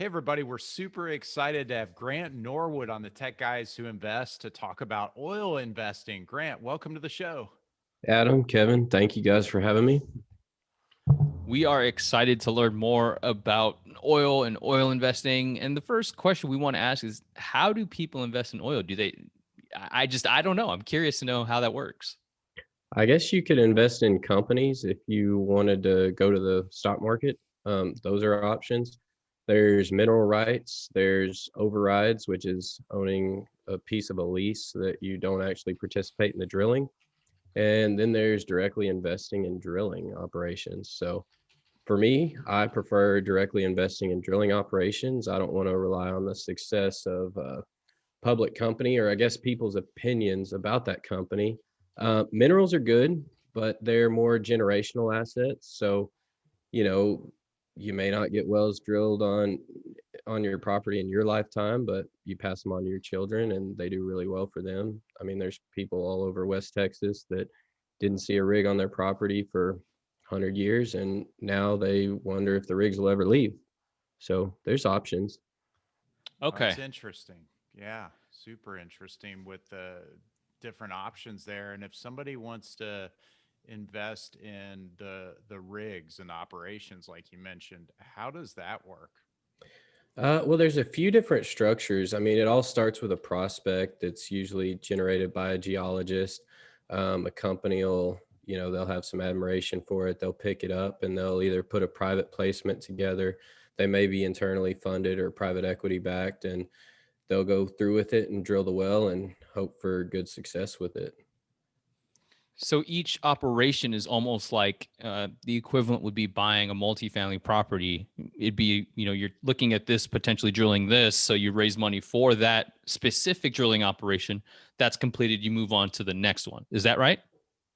Hey, everybody, we're super excited to have Grant Norwood on the Tech Guys Who Invest to talk about oil investing. Grant, welcome to the show. Adam, Kevin, thank you guys for having me. We are excited to learn more about oil and oil investing. And the first question we want to ask is, how do people invest in oil? I don't know. I'm curious to know how that works. I guess you could invest in companies if you wanted to go to the stock market. Those are options. There's mineral rights, there's overrides, which is owning a piece of a lease that you don't actually participate in the drilling. And then there's directly investing in drilling operations. So for me, I prefer directly investing in drilling operations. I don't want to rely on the success of a public company, or I guess people's opinions about that company. Minerals are good, but they're more generational assets. So, you know, you may not get wells drilled on your property in your lifetime, but you pass them on to your children and they do really well for them. I mean, there's people all over West Texas that didn't see a rig on their property for 100 years, and now they wonder if the rigs will ever leave. So there's options. Okay. That's interesting. Yeah, super interesting with the different options there. And if somebody wants to invest in the rigs and operations, like you mentioned, how does that work? Well, there's a few different structures. I mean, it all starts with a prospect that's usually generated by a geologist. A company will, they'll have some admiration for it. They'll pick it up and they'll either put a private placement together. They may be internally funded or private equity backed, and they'll go through with it and drill the well and hope for good success with it. So each operation is almost like the equivalent would be buying a multifamily property. It'd be, you're looking at this, potentially drilling this. So you raise money for that specific drilling operation. That's completed. You move on to the next one. Is that right?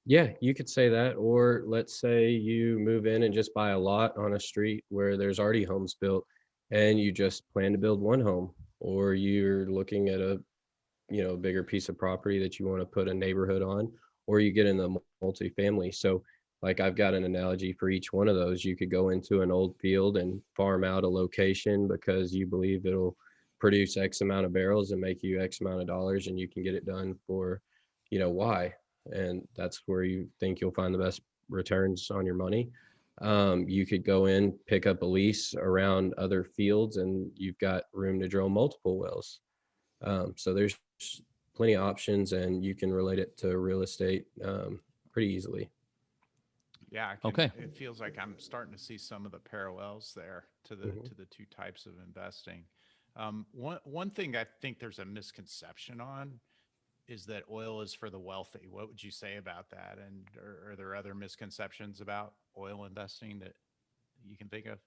Yeah, you could say that. Or let's say you move in and just buy a lot on a street where there's already homes built and you just plan to build one home, or you're looking at a bigger piece of property that you want to put a neighborhood on, or you get in the multifamily. So like I've got an analogy for each one of those. You could go into an old field and farm out a location because you believe it'll produce X amount of barrels and make you X amount of dollars, and you can get it done for, Y. And that's where you think you'll find the best returns on your money. You could go in, pick up a lease around other fields, and you've got room to drill multiple wells. So there's plenty of options, and you can relate it to real estate pretty easily. Yeah, I can. Okay. It feels like I'm starting to see some of the parallels there to the two types of investing. One thing I think there's a misconception on is that oil is for the wealthy. What would you say about that? And are there other misconceptions about oil investing that you can think of?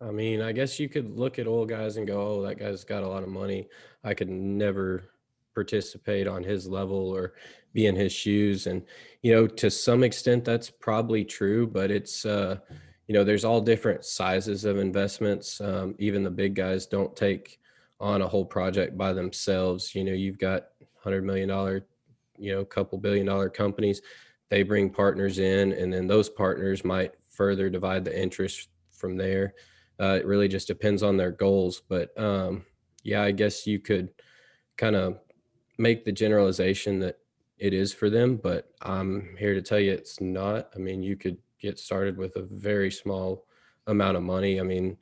I mean, I guess you could look at oil guys and go, oh, that guy's got a lot of money. I could never participate on his level or be in his shoes. And, to some extent, that's probably true, but it's, there's all different sizes of investments. Even the big guys don't take on a whole project by themselves. You've got $100 million, couple $1 billion companies. They bring partners in, and then those partners might further divide the interest from there. It really just depends on their goals. But yeah, I guess you could kind of make the generalization that it is for them, but I'm here to tell you it's not. I mean, you could get started with a very small amount of money. I mean,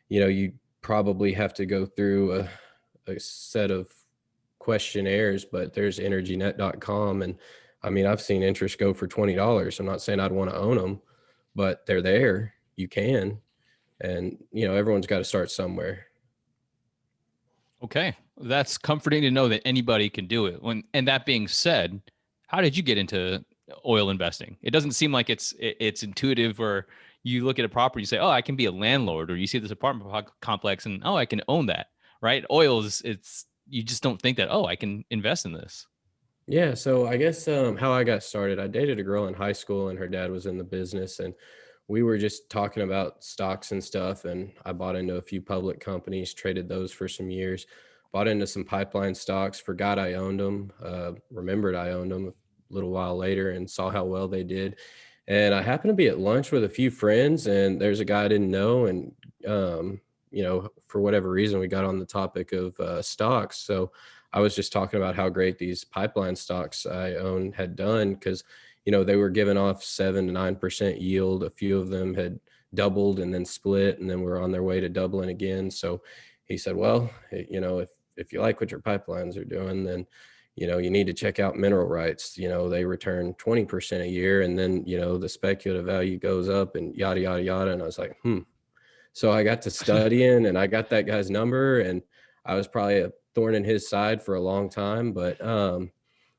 you probably have to go through a set of questionnaires, but there's energynet.com. And I mean, I've seen interest go for $20. I'm not saying I'd want to own them, but they're there. You can. And, everyone's got to start somewhere. Okay. That's comforting to know that anybody can do it. And that being said, how did you get into oil investing? It doesn't seem like it's intuitive, or you look at a property, you say, oh, I can be a landlord, or you see this apartment complex and, oh, I can own that, right? Oil is, you just don't think that, oh, I can invest in this. Yeah, so I guess how I got started, I dated a girl in high school and her dad was in the business, and we were just talking about stocks and stuff. And I bought into a few public companies, traded those for some years, bought into some pipeline stocks, forgot I owned them, remembered I owned them a little while later and saw how well they did. And I happened to be at lunch with a few friends, and there's a guy I didn't know. And, for for whatever reason, we got on the topic of stocks. So I was just talking about how great these pipeline stocks I own had done because, they were giving off 7 to 9% yield. A few of them had doubled and then split, and then we're on their way to doubling again. So he said, well, if you like what your pipelines are doing, then you need to check out mineral rights. They return 20% a year, and then the speculative value goes up, and yada yada yada. And I was like, So I got to studying, and I got that guy's number, and I was probably a thorn in his side for a long time, but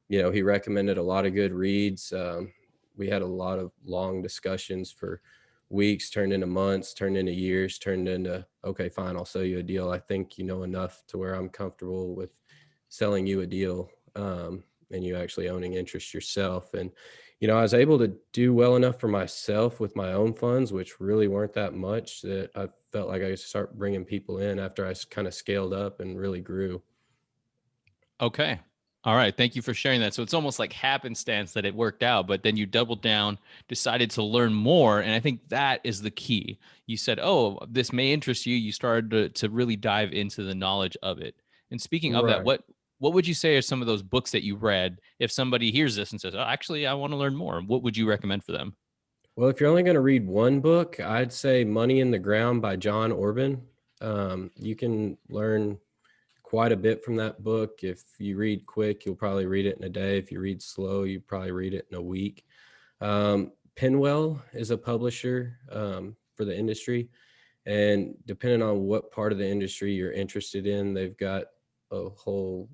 he recommended a lot of good reads. We had a lot of long discussions for weeks, turned into months, turned into years, turned into, okay, fine, I'll sell you a deal. I think you know enough to where I'm comfortable with selling you a deal, and you actually owning interest yourself. And, I was able to do well enough for myself with my own funds, which really weren't that much, that I felt like I could start bringing people in after I kind of scaled up and really grew. Okay. All right. Thank you for sharing that. So it's almost like happenstance that it worked out, but then you doubled down, decided to learn more. And I think that is the key. You said, oh, this may interest you. You started to really dive into the knowledge of it. And speaking of that, Right. what would you say are some of those books that you read? If somebody hears this and says, oh, actually, I want to learn more, what would you recommend for them? Well, if you're only going to read one book, I'd say Money in the Ground by John Orban. You can learn quite a bit from that book. If you read quick, you'll probably read it in a day. If you read slow, you probably read it in a week. Penwell is a publisher for the industry. And depending on what part of the industry you're interested in, they've got a whole,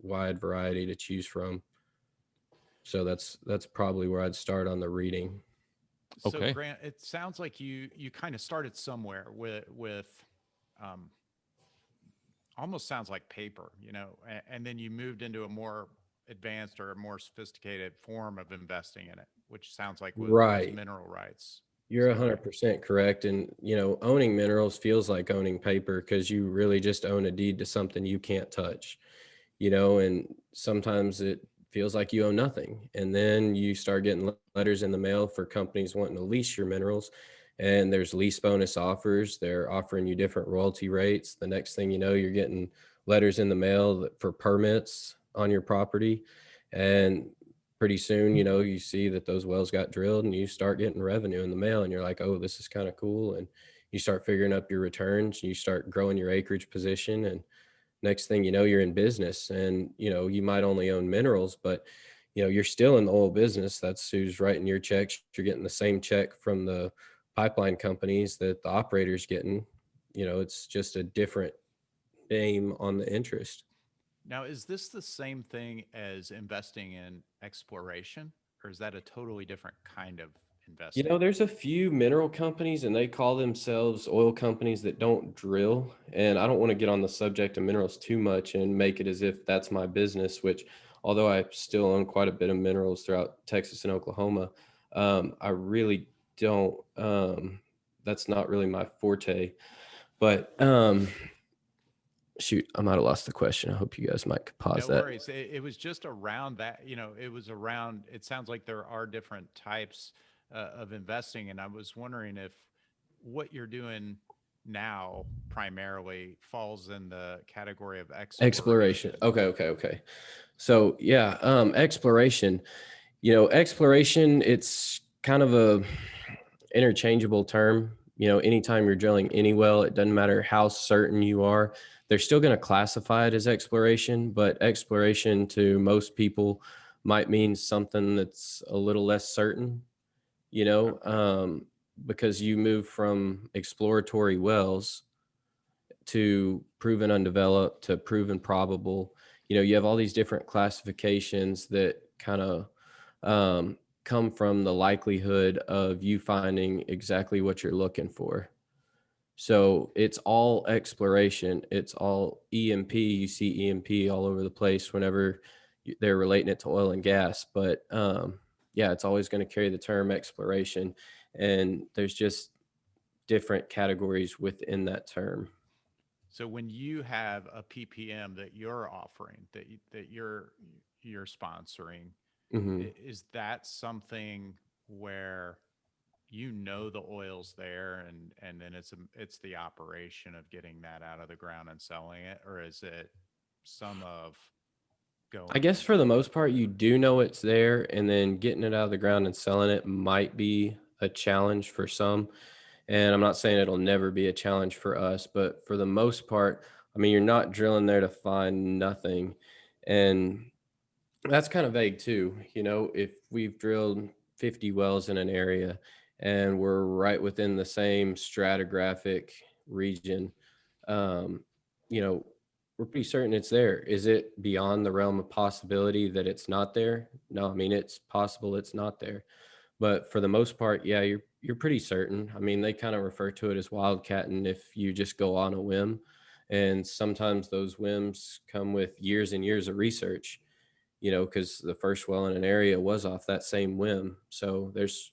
wide variety to choose from. So that's probably where I'd start on the reading. So Okay. Grant, it sounds like you kind of started somewhere with um, almost sounds like paper, and then you moved into a more advanced or a more sophisticated form of investing in it, which sounds like was Right. mineral rights. You're Is that right? 100% correct. And, owning minerals feels like owning paper because you really just own a deed to something you can't touch, and sometimes it feels like you own nothing. And then you start getting letters in the mail for companies wanting to lease your minerals. And there's lease bonus offers. They're offering you different royalty rates. The next thing you know, you're getting letters in the mail for permits on your property. And pretty soon, you see that those wells got drilled and you start getting revenue in the mail, and you're like, oh, this is kind of cool. And you start figuring up your returns, you start growing your acreage position. And next thing you know, you're in business, and, you might only own minerals, but, you're still in the oil business. That's who's writing your checks. You're getting the same check from the pipeline companies that the operator's getting. It's just a different name on the interest. Now, is this the same thing as investing in exploration, or is that a totally different kind of investing? There's a few mineral companies and they call themselves oil companies that don't drill. And I don't want to get on the subject of minerals too much and make it as if that's my business, which, although I still own quite a bit of minerals throughout Texas and Oklahoma, I really don't. That's not really my forte. But shoot, I might have lost the question. I hope you guys might pause No that. worries. It was just around that, it was around, it sounds like there are different types of investing. And I was wondering if what you're doing now primarily falls in the category of Exploration. exploration. Okay. So yeah, exploration. Exploration, it's kind of a interchangeable term. Anytime you're drilling any well, it doesn't matter how certain you are, they're still going to classify it as exploration, but exploration to most people might mean something that's a little less certain, because you move from exploratory wells to proven undeveloped to proven probable. You have all these different classifications that kind of come from the likelihood of you finding exactly what you're looking for. So it's all exploration. It's all E&P. You see E&P all over the place whenever they're relating it to oil and gas. But yeah, it's always going to carry the term exploration. And there's just different categories within that term. So when you have a PPM that you're offering, that you're sponsoring, Mm-hmm. is that something where you know the oil's there, and then it's the operation of getting that out of the ground and selling it, or is it some of I going guess and for the most part, you do know it's there, and then getting it out of the ground and selling it might be a challenge for some. And I'm not saying it'll never be a challenge for us, but for the most part, I mean, you're not drilling there to find nothing. And that's kind of vague too. You know, if we've drilled 50 wells in an area and we're right within the same stratigraphic region, um, you know, we're pretty certain it's there. Is it beyond the realm of possibility that it's not there? No, I mean, it's possible it's not there. But for the most part, yeah, you're pretty certain. I mean, they kind of refer to it as wildcatting if you just go on a whim. And sometimes those whims come with years and years of research, you know, because the first well in an area was off that same whim. So there's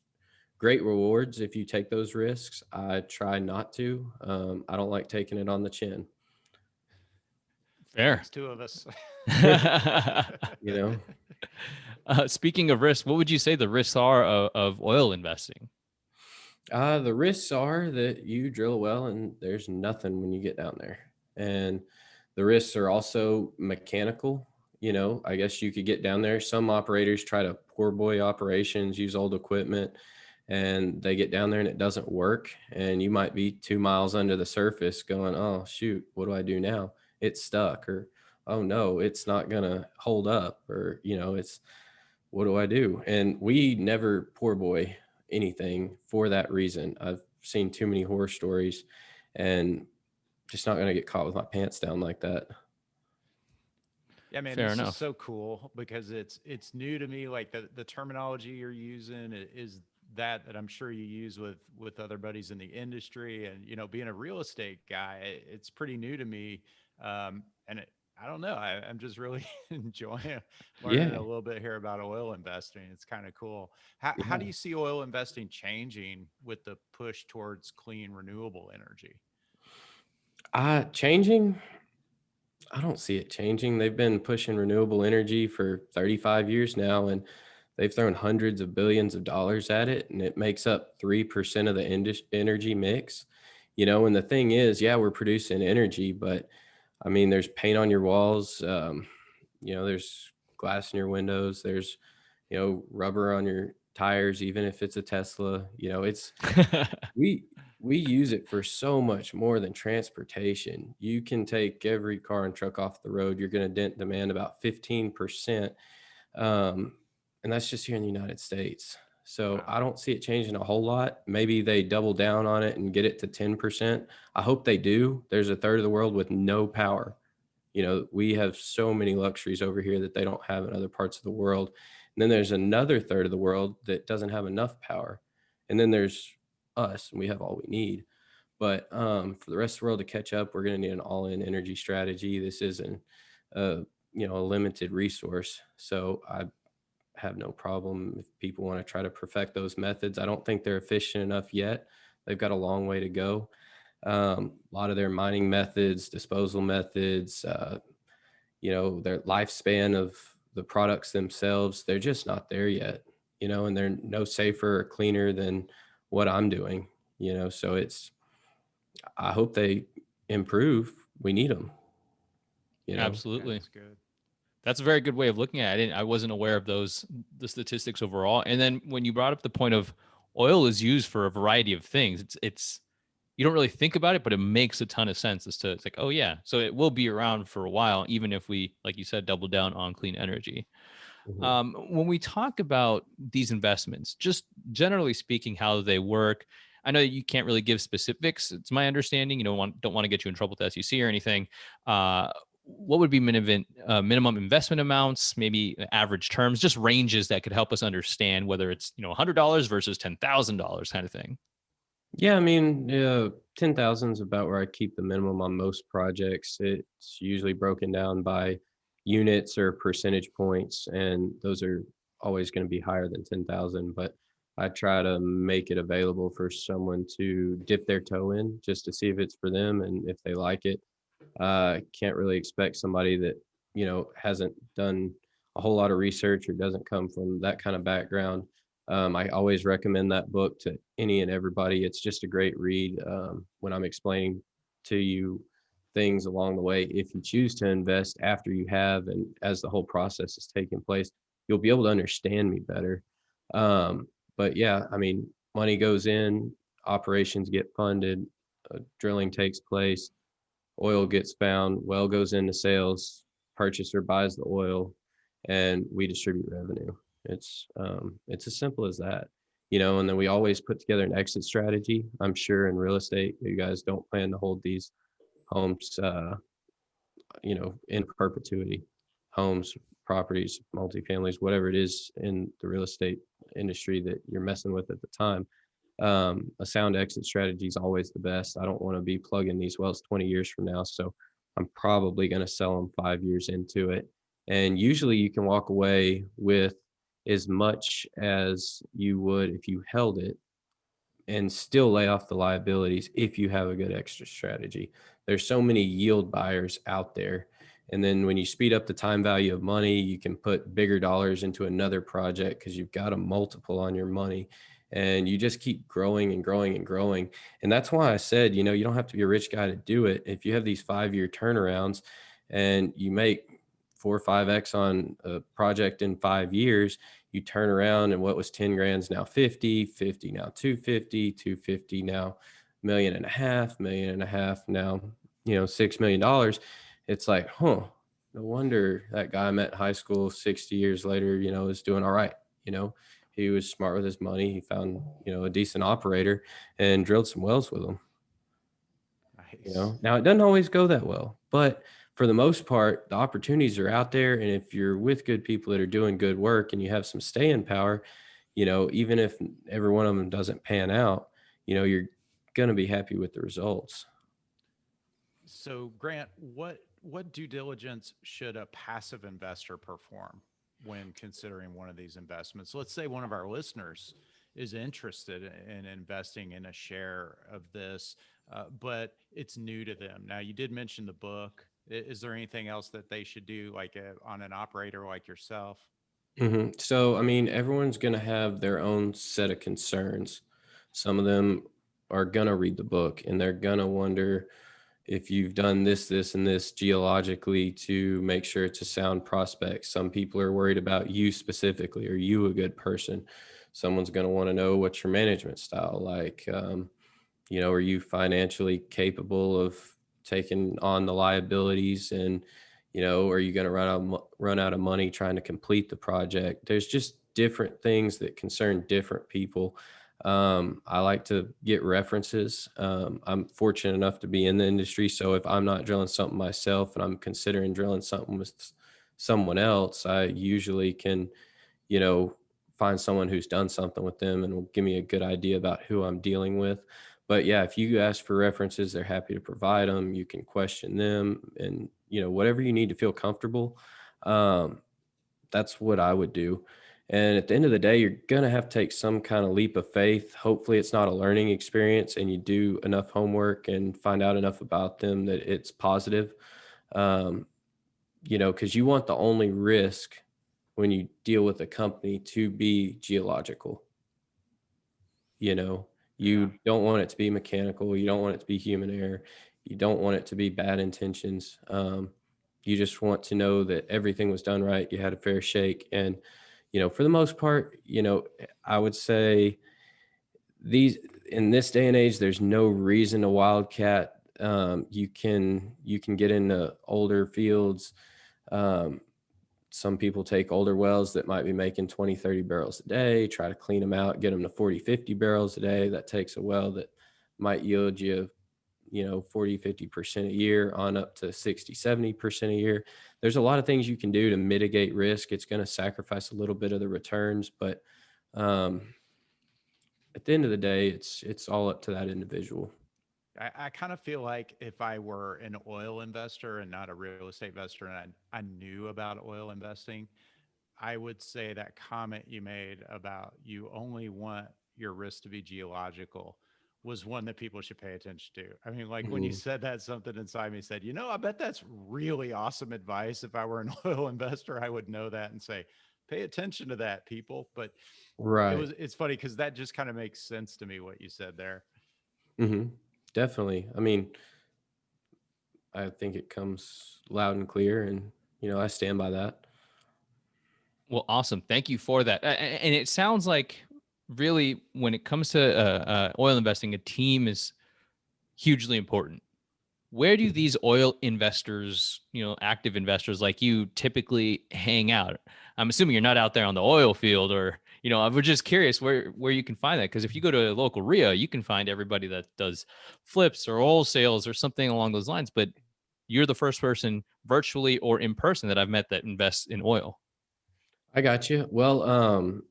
great rewards if you take those risks. I try not to. I don't like taking it on the chin, Fair. That's two of us. you know. Speaking of risks, what would you say the risks are of oil investing? The risks are that you drill a well and there's nothing when you get down there. And the risks are also mechanical. You know, I guess you could get down there. Some operators try to poor boy operations, use old equipment, and they get down there and it doesn't work. And you might be 2 miles under the surface going, oh, shoot, what do I do now? It's stuck. Or, oh, no, it's not going to hold up. Or, you know, it's, what do I do? And we never poor boy anything for that reason. I've seen too many horror stories and just not going to get caught with my pants down like that. Yeah, man, Fair this is enough. so cool because it's new to me. Like the terminology you're using is that I'm sure you use with other buddies in the industry, and being a real estate guy, it's pretty new to me. And I don't know, I'm just really enjoying learning Yeah. a little bit here about oil investing. It's kind of cool. How do Yeah. you see oil investing changing with the push towards clean renewable energy? Changing. I don't see it changing. They've been pushing renewable energy for 35 years now, and they've thrown hundreds of billions of dollars at it, and it makes up 3% of the energy mix. You know, and the thing is, yeah, we're producing energy, but I mean, there's paint on your walls. You know, there's glass in your windows. There's, you know, rubber on your tires, even if it's a Tesla. You know, we we use it for so much more than transportation. You can take every car and truck off the road. You're going to demand about 15%. Um, and that's just here in the United States. So Wow. I don't see it changing a whole lot. Maybe they double down on it and get it to 10%. I hope they do. There's a third of the world with no power. You know, we have so many luxuries over here that they don't have in other parts of the world. And then there's another third of the world that doesn't have enough power. And then there's us, and we have all we need. But for the rest of the world to catch up, we're going to need an all-in energy strategy. This isn't, a limited resource. So I have no problem if people want to try to perfect those methods. I don't think they're efficient enough yet. They've got a long way to go. A lot of their mining methods, disposal methods, their lifespan of the products themselves, they're just not there yet, and they're no safer or cleaner than what I'm doing, so I hope they improve. We need them, Yeah, Absolutely. that's good. That's a very good way of looking at it. I wasn't aware of the statistics overall. And then when you brought up the point of oil is used for a variety of things, it's you don't really think about it, but it makes a ton of sense as to it's like, oh yeah, so it will be around for a while, even if we, like you said, double down on clean energy. Mhm. When we talk about these investments, just generally speaking, how they work, I know you can't really give specifics. It's my understanding. Don't want to get you in trouble with the SEC or anything. What would be minimum investment amounts, maybe average terms, just ranges that could help us understand whether it's $100 versus $10,000 kind of thing. Yeah, I mean, 10,000 is about where I keep the minimum on most projects. It's usually broken down by units or percentage points, and those are always going to be higher than 10,000. But I try to make it available for someone to dip their toe in just to see if it's for them and if they like it. Can't really expect somebody that, hasn't done a whole lot of research or doesn't come from that kind of background I always recommend that book to any and everybody. It's just a great read when I'm explaining to you things along the way. If you choose to invest after you have, and as the whole process is taking place, you'll be able to understand me better. But yeah, I mean, money goes in, operations get funded, drilling takes place, oil gets found, well goes into sales, purchaser buys the oil, and we distribute revenue. It's as simple as that, you know. And then we always put together an exit strategy. I'm sure in real estate, you guys don't plan to hold these homes, you know, in perpetuity. Homes, properties, multifamilies, whatever it is in the real estate industry that you're messing with at the time. A sound exit strategy is always the best. I don't want to be plugging these wells 20 years from now. So I'm probably going to sell them 5 years into it. And usually you can walk away with as much as you would if you held it and still lay off the liabilities if you have a good extra strategy. There's so many yield buyers out there. And then when you speed up the time value of money, you can put bigger dollars into another project because you've got a multiple on your money, and you just keep growing and growing and growing. And that's why I said, you know, you don't have to be a rich guy to do it. If you have these 5-year turnarounds and you make 4 or 5x on a project in 5 years, you turn around and what was 10 grand's now 50, 50 now 250, 250 now $1.5 million now, you know, $6 million. It's like, huh, no wonder that guy I met in high school 60 years later, you know, is doing all right. You know, he was smart with his money. He found, you know, a decent operator and drilled some wells with him. You Nice. know, now it doesn't always go that well, but for the most part, the opportunities are out there. And if you're with good people that are doing good work and you have some staying power, you know, even if every one of them doesn't pan out, you know, you're going to be happy with the results. So, Grant, what due diligence should a passive investor perform when considering one of these investments? Let's say one of our listeners is interested in investing in a share of this, but it's new to them. Now, you did mention the book. Is there anything else that they should do, like on an operator like yourself? So, I mean, everyone's going to have their own set of concerns. Some of them are going to read the book and they're going to wonder if you've done this, this, and this geologically to make sure it's a sound prospect. Some people are worried about you specifically. Are you a good person? Someone's going to want to know what's your management style like. You know, are you financially capable of taking on the liabilities, and you know, are you going to run out of money trying to complete the project? There's just different things that concern different people. I like to get references. I'm fortunate enough to be in the industry, so if I'm not drilling something myself and I'm considering drilling something with someone else, I usually can, you know, find someone who's done something with them and will give me a good idea about who I'm dealing with. But yeah, if you ask for references, they're happy to provide them. You can question them, and you know, whatever you need to feel comfortable. Um, that's what I would do. And at the end of the day, you're gonna have to take some kind of leap of faith. Hopefully, it's not a learning experience, and you do enough homework and find out enough about them that it's positive. Um, you know, because you want the only risk when you deal with a company to be geological. You know, Yeah. you don't want it to be mechanical. You don't want it to be human error. You don't want it to be bad intentions. You just want to know that everything was done right. You had a fair shake. And, you know, for the most part, you know, I would say these in this day and age, there's no reason to wildcat. You can get into older fields. Um, some people take older wells that might be making 20, 30 barrels a day, try to clean them out, get them to 40, 50 barrels a day. That takes a well that might yield you, you know, 40, 50% a year on up to 60, 70% a year. There's a lot of things you can do to mitigate risk. It's going to sacrifice a little bit of the returns, but um, at the end of the day, it's all up to that individual. I kind of feel like if I were an oil investor and not a real estate investor, and I knew about oil investing, I would say that comment you made about you only want your risk to be geological was one that people should pay attention to. I mean, like when you Mhm. said that, something inside me said, you know, I bet that's really awesome advice. If I were an oil investor, I would know that and say, pay attention to that, people. But Right. it's funny because that just kind of makes sense to me what you said there. Hmm. Definitely. I mean, I think it comes loud and clear, and I stand by that. Well, awesome. Thank you for that. And it sounds like really when it comes to oil investing, a team is hugely important. Where do these oil investors, active investors like you typically hang out? I'm assuming you're not out there on the oil field or, I was just curious where you can find that. Because if you go to a local RIA, you can find everybody that does flips or oil sales or something along those lines. But you're the first person virtually or in person that I've met that invests in oil. I got you. Well,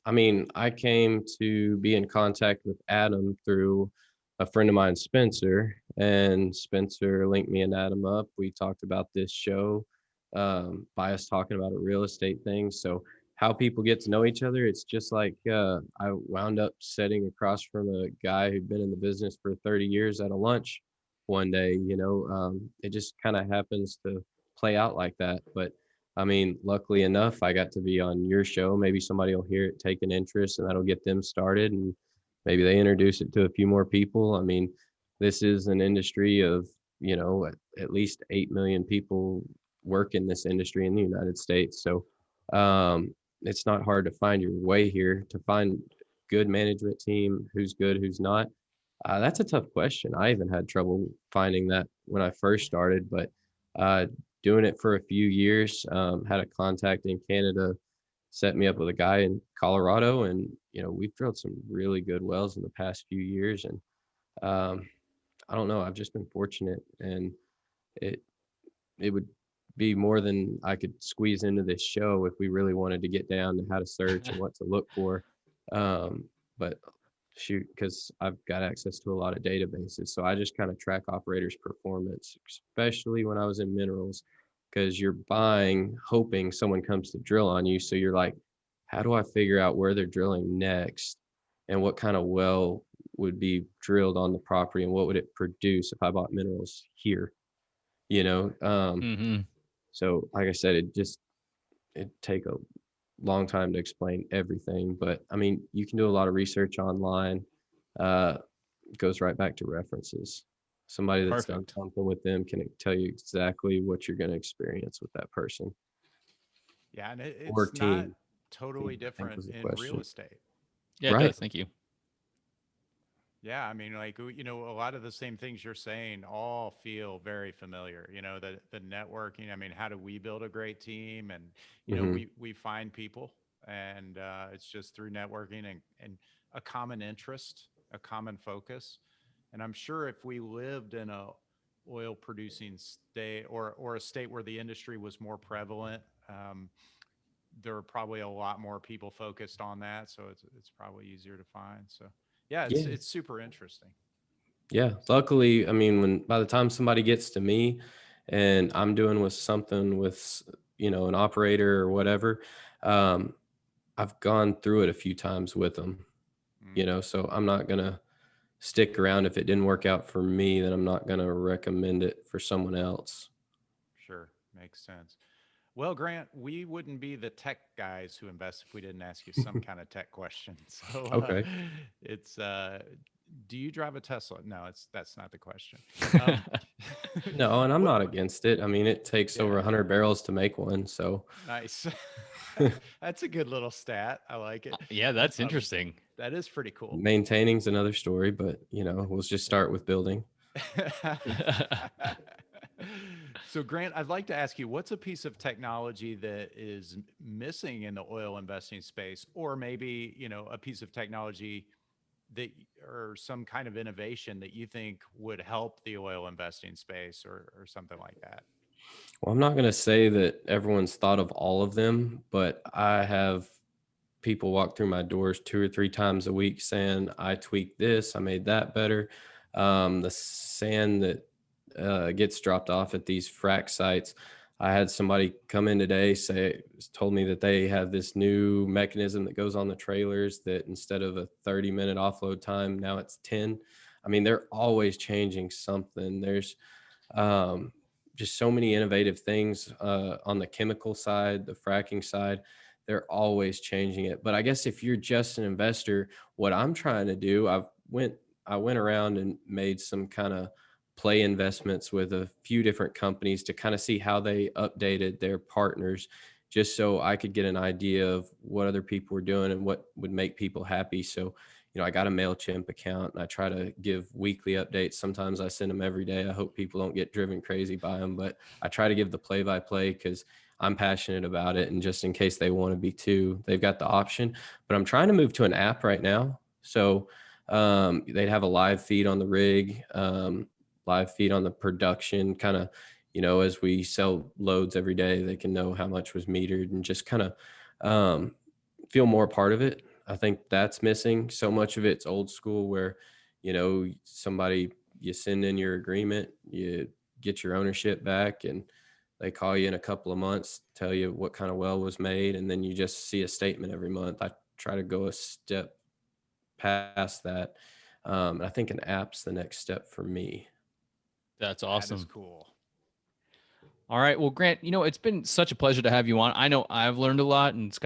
I mean, I came to be in contact with Adam through a friend of mine, Spencer, and Spencer linked me and Adam up. We talked about this show, by us talking about a real estate thing. So how people get to know each other, it's just like I wound up sitting across from a guy who'd been in the business for 30 years at a lunch one day. It just kind of happens to play out like that. But I mean, luckily enough, I got to be on your show. Maybe somebody will hear it, take an interest, and that'll get them started. And maybe they introduce it to a few more people. I mean, this is an industry of, at least 8 million people work in this industry in the United States. So it's not hard to find your way here, to find good management team, who's good, who's not. That's a tough question. I even had trouble finding that when I first started, but uh, doing it for a few years, had a contact in Canada, set me up with a guy in Colorado, and we've drilled some really good wells in the past few years. And I don't know, I've just been fortunate, and it it would be more than I could squeeze into this show if we really wanted to get down to how to search and what to look for. But shoot, because I've got access to a lot of databases. So I just kind of track operators' performance, especially when I was in minerals, because you're buying, hoping someone comes to drill on you. So you're like, how do I figure out where they're drilling next and what kind of well would be drilled on the property and what would it produce if I bought minerals here? You know, Mm-hmm. so like I said, it'd take a long time to explain everything, but I mean, you can do a lot of research online. It goes right back to references. Somebody that's done Perfect. something with them can tell you exactly what you're going to experience with that person Yeah, and or it's not team. totally I think different was the in real question. estate. Yeah, it Right. does. Thank you. Yeah, I mean, like a lot of the same things you're saying all feel very familiar. The networking. I mean, how do we build a great team? And Hmm. we find people, and it's just through networking and a common interest, a common focus. And I'm sure if we lived in a oil producing state or a state where the industry was more prevalent, there are probably a lot more people focused on that. So it's probably easier to find. So yeah, Yeah. it's super interesting. Yeah. Luckily, I mean, by the time somebody gets to me and I'm doing with something with, an operator or whatever, um, I've gone through it a few times with them, Mm, so I'm not going to stick around. If it didn't work out for me, then I'm not going to recommend it for someone else. sure, makes sense. Well, Grant, we wouldn't be the tech guys who invest if we didn't ask you some kind of tech question. So Okay. it's do you drive a Tesla? No, that's not the question. Um, No, and I'm what? not against it. I mean, it takes over Yeah, 100 barrels to make one. So nice. That's a good little stat. I like it. Yeah, that's Um, interesting. that is pretty cool. maintainingsanother story, but, we'll just start with building. So, Grant, I'd like to ask you, what's a piece of technology that is missing in the oil investing space, or maybe, a piece of technology that, or some kind of innovation that you think would help the oil investing space or something like that? Well, I'm not going to say that everyone's thought of all of them, but I have people walk through my doors 2 or 3 times a week saying, I tweaked this, I made that better. The sand that gets dropped off at these frac sites. I had somebody come in today told me that they have this new mechanism that goes on the trailers that instead of a 30-minute offload time, now it's 10. I mean, they're always changing something. There's just so many innovative things on the chemical side, the fracking side, they're always changing it. But I guess if you're just an investor, what I'm trying to do, I went around and made some kind of play investments with a few different companies to kind of see how they updated their partners, just so I could get an idea of what other people were doing and what would make people happy. So, I got a MailChimp account and I try to give weekly updates. Sometimes I send them every day. I hope people don't get driven crazy by them, but I try to give the play by play because I'm passionate about it. And just in case they want to be too, they've got the option. But I'm trying to move to an app right now. So they'd have a live feed on the rig, live feed on the production, kind of, as we sell loads every day, they can know how much was metered and just kind of feel more a part of it. I think that's missing. So much of it's old school where, somebody, you send in your agreement, you get your ownership back, and they call you in a couple of months, tell you what kind of well was made, and then you just see a statement every month. I try to go a step past that. And I think an app's the next step for me. That's That awesome. is cool. All right. Well, Grant, it's been such a pleasure to have you on. I know I've learned a lot, and it's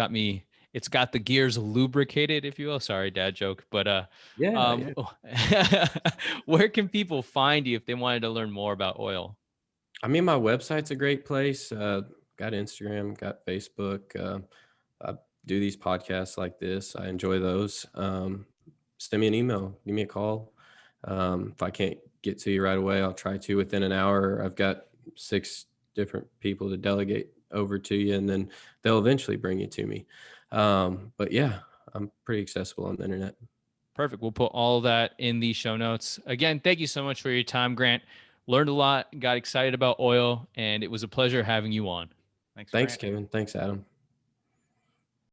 got the gears lubricated, if you will. Sorry, dad joke. But Yeah. where can people find you if they wanted to learn more about oil? I mean, my website's a great place. Got Instagram, got Facebook. I do these podcasts like this. I enjoy those. Send me an email, give me a call. If I can't get to you right away, I'll try to within an hour. I've got 6 different people to delegate over to you, and then they'll eventually bring you to me. But yeah, I'm pretty accessible on the internet. Perfect. We'll put all that in the show notes. Again, thank you so much for your time, Grant. Learned a lot, got excited about oil, and it was a pleasure having you on. Thanks, Thanks, Grant. Kevin. Thanks, Adam.